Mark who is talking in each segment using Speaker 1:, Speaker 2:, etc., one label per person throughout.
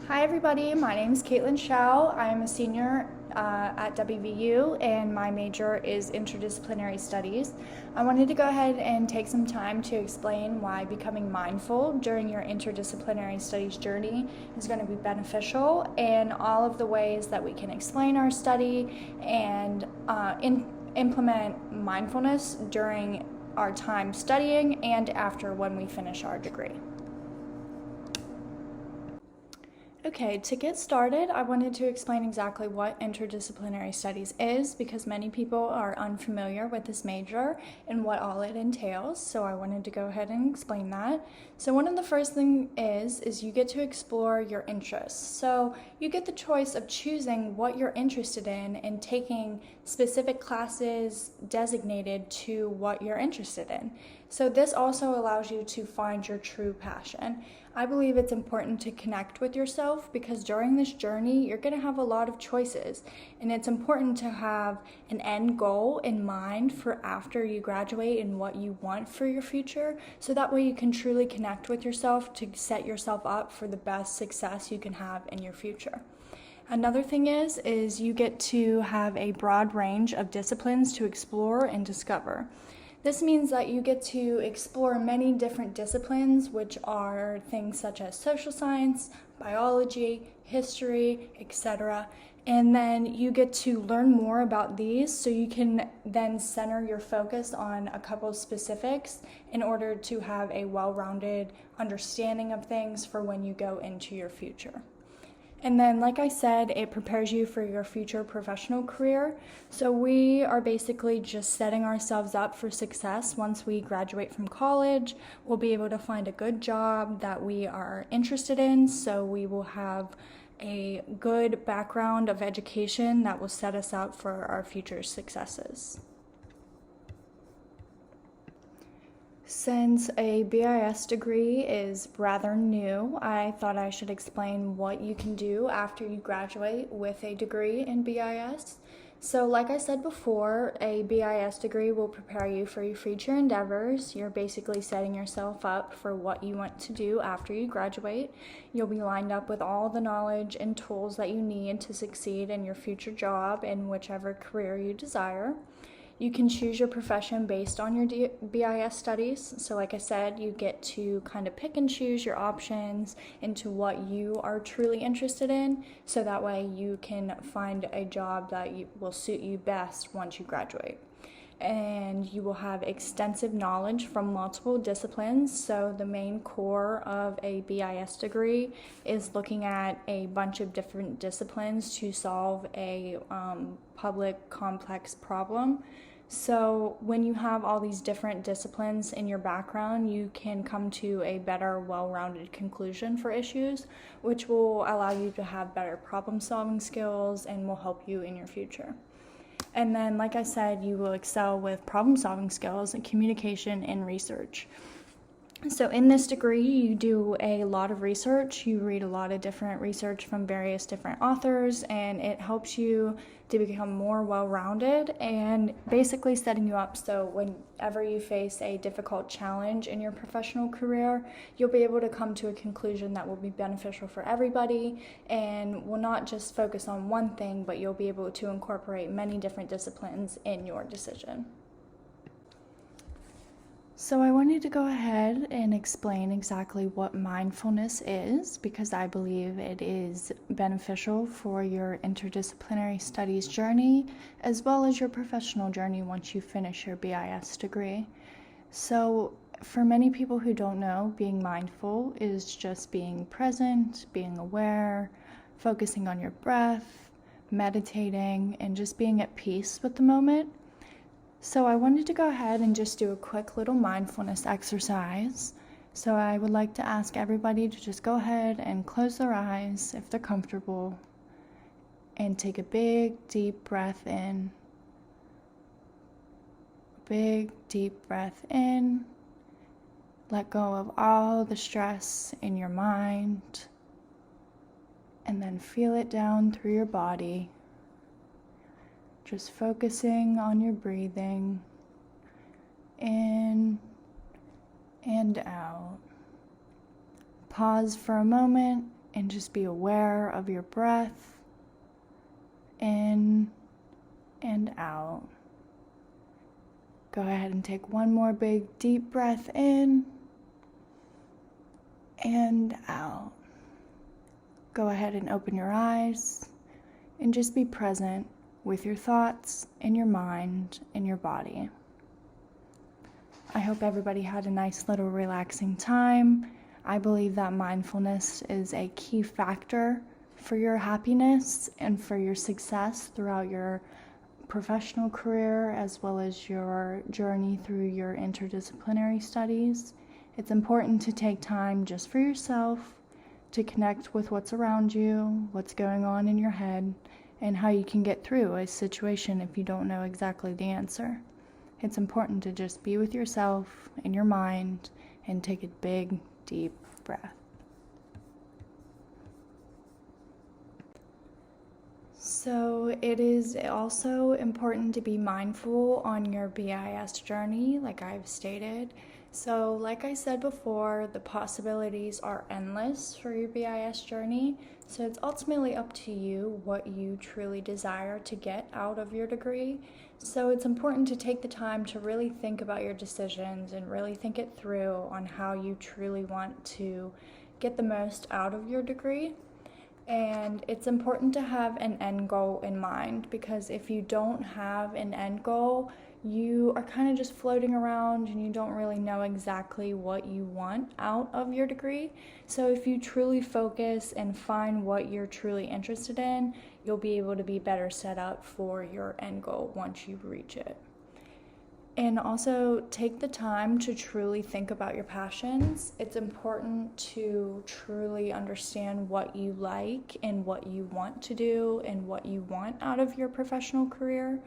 Speaker 1: Hi everybody, my name is Caitlin Shao. I'm a senior at WVU and my major is Interdisciplinary Studies. I wanted to go ahead and take some time to explain why becoming mindful during your interdisciplinary studies journey is going to be beneficial and all of the ways that we can explain our study and implement mindfulness during our time studying and after when we finish our degree. Okay, to get started, I wanted to explain exactly what interdisciplinary studies is because many people are unfamiliar with this major and what all it entails, so I wanted to go ahead and explain that. So one of the first things is you get to explore your interests. So you get the choice of choosing what you're interested in and taking specific classes designated to what you're interested in. So this also allows you to find your true passion. I believe it's important to connect with yourself because during this journey, you're going to have a lot of choices. And it's important to have an end goal in mind for after you graduate and what you want for your future. So that way you can truly connect with yourself to set yourself up for the best success you can have in your future. Another thing is you get to have a broad range of disciplines to explore and discover. This means that you get to explore many different disciplines, which are things such as social science, biology, history, etc. And then you get to learn more about these so you can then center your focus on a couple of specifics in order to have a well-rounded understanding of things for when you go into your future. And then, like I said, it prepares you for your future professional career. So we are basically just setting ourselves up for success once we graduate from college. We'll be able to find a good job that we are interested in, so we will have a good background of education that will set us up for our future successes. Since a BIS degree is rather new, I thought I should explain what you can do after you graduate with a degree in BIS. So like I said before, a BIS degree will prepare you for your future endeavors. You're basically setting yourself up for what you want to do after you graduate. You'll be lined up with all the knowledge and tools that you need to succeed in your future job in whichever career you desire. You can choose your profession based on your BIS studies. So like I said, you get to kind of pick and choose your options into what you are truly interested in, so that way you can find a job that will suit you best once you graduate. And you will have extensive knowledge from multiple disciplines. So the main core of a BIS degree is looking at a bunch of different disciplines to solve a public complex problem. So when you have all these different disciplines in your background, you can come to a better, well-rounded conclusion for issues, which will allow you to have better problem-solving skills and will help you in your future. And then, like I said, you will excel with problem-solving skills and communication and research. So in this degree, you do a lot of research. You read a lot of different research from various different authors, and it helps you to become more well-rounded and basically setting you up so whenever you face a difficult challenge in your professional career, you'll be able to come to a conclusion that will be beneficial for everybody and will not just focus on one thing, but you'll be able to incorporate many different disciplines in your decision. So I wanted to go ahead and explain exactly what mindfulness is because I believe it is beneficial for your interdisciplinary studies journey as well as your professional journey once you finish your BIS degree. So for many people who don't know, being mindful is just being present, being aware, focusing on your breath, meditating, and just being at peace with the moment. So I wanted to go ahead and just do a quick little mindfulness exercise. So I would like to ask everybody to just go ahead and close their eyes if they're comfortable and take a big, deep breath in. Big, deep breath in. Let go of all the stress in your mind and then feel it down through your body. Just focusing on your breathing in and out. Pause for a moment and just be aware of your breath in and out. Go ahead and take one more big deep breath in and out. Go ahead and open your eyes and just be present with your thoughts and your mind and your body. I hope everybody had a nice little relaxing time. I believe that mindfulness is a key factor for your happiness and for your success throughout your professional career as well as your journey through your interdisciplinary studies. It's important to take time just for yourself to connect with what's around you, what's going on in your head, and how you can get through a situation if you don't know exactly the answer. It's important to just be with yourself and your mind and take a big, deep breath. So it is also important to be mindful on your BIS journey, like I've stated. So like I said before, the possibilities are endless for your BIS journey. So it's ultimately up to you what you truly desire to get out of your degree. So it's important to take the time to really think about your decisions and really think it through on how you truly want to get the most out of your degree. And it's important to have an end goal in mind, because if you don't have an end goal, you are kind of just floating around and you don't really know exactly what you want out of your degree. So if you truly focus and find what you're truly interested in, you'll be able to be better set up for your end goal once you reach it. And also take the time to truly think about your passions. It's important to truly understand what you like and what you want to do and what you want out of your professional career.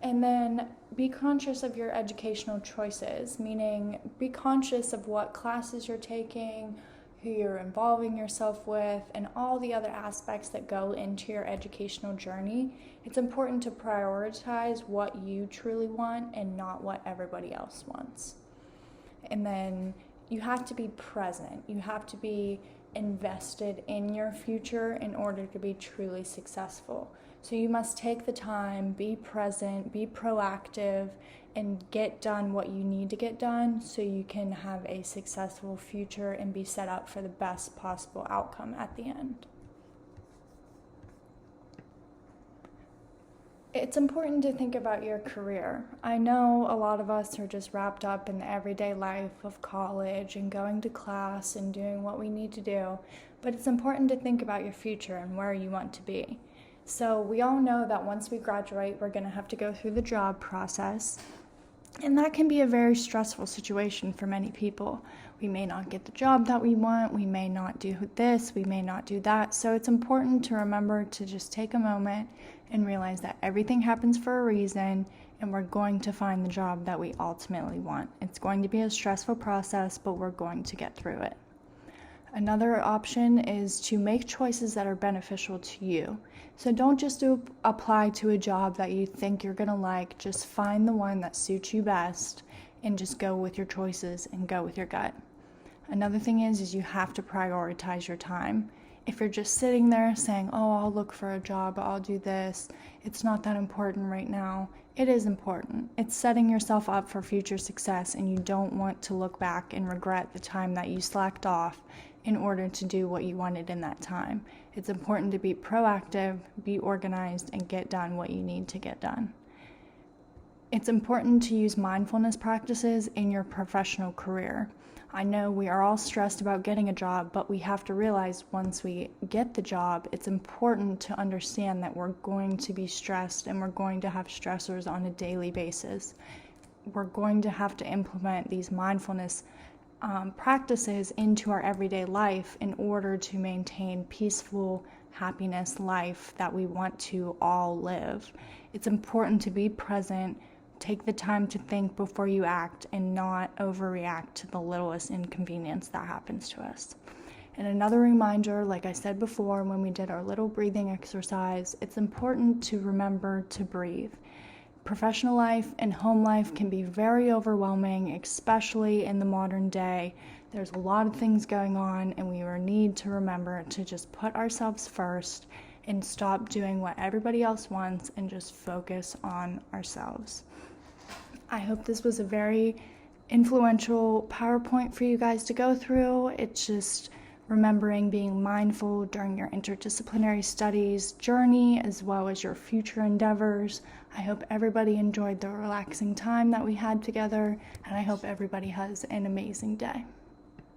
Speaker 1: And then be conscious of your educational choices, meaning be conscious of what classes you're taking, who you're involving yourself with, and all the other aspects that go into your educational journey. It's important to prioritize what you truly want and not what everybody else wants. And then you have to be present. You have to be invested in your future in order to be truly successful. So you must take the time, be present, be proactive, and get done what you need to get done so you can have a successful future and be set up for the best possible outcome at the end. It's important to think about your career. I know a lot of us are just wrapped up in the everyday life of college and going to class and doing what we need to do, but it's important to think about your future and where you want to be. So we all know that once we graduate, we're going to have to go through the job process, and that can be a very stressful situation for many people. We may not get the job that we want, we may not do this, we may not do that. So it's important to remember to just take a moment and realize that everything happens for a reason, and we're going to find the job that we ultimately want. It's going to be a stressful process, but we're going to get through it. Another option is to make choices that are beneficial to you. So don't just apply to a job that you think you're going to like. Just find the one that suits you best and just go with your choices and go with your gut. Another thing is you have to prioritize your time. If you're just sitting there saying, oh, I'll look for a job, I'll do this, it's not that important right now. It is important. It's setting yourself up for future success, and you don't want to look back and regret the time that you slacked off in order to do what you wanted in that time. It's important to be proactive, be organized, and get done what you need to get done. It's important to use mindfulness practices in your professional career. I know we are all stressed about getting a job, but we have to realize once we get the job, it's important to understand that we're going to be stressed and we're going to have stressors on a daily basis. We're going to have to implement these mindfulness practices into our everyday life in order to maintain peaceful, happiness life that we want to all live. It's important to be present, take the time to think before you act, and not overreact to the littlest inconvenience that happens to us. And another reminder, like I said before when we did our little breathing exercise, it's important to remember to breathe. Professional life and home life can be very overwhelming, especially in the modern day. There's a lot of things going on, and we need to remember to just put ourselves first and stop doing what everybody else wants and just focus on ourselves. I hope this was a very influential PowerPoint for you guys to go through. It's just remembering being mindful during your interdisciplinary studies journey as well as your future endeavors. I hope everybody enjoyed the relaxing time that we had together, and I hope everybody has an amazing day.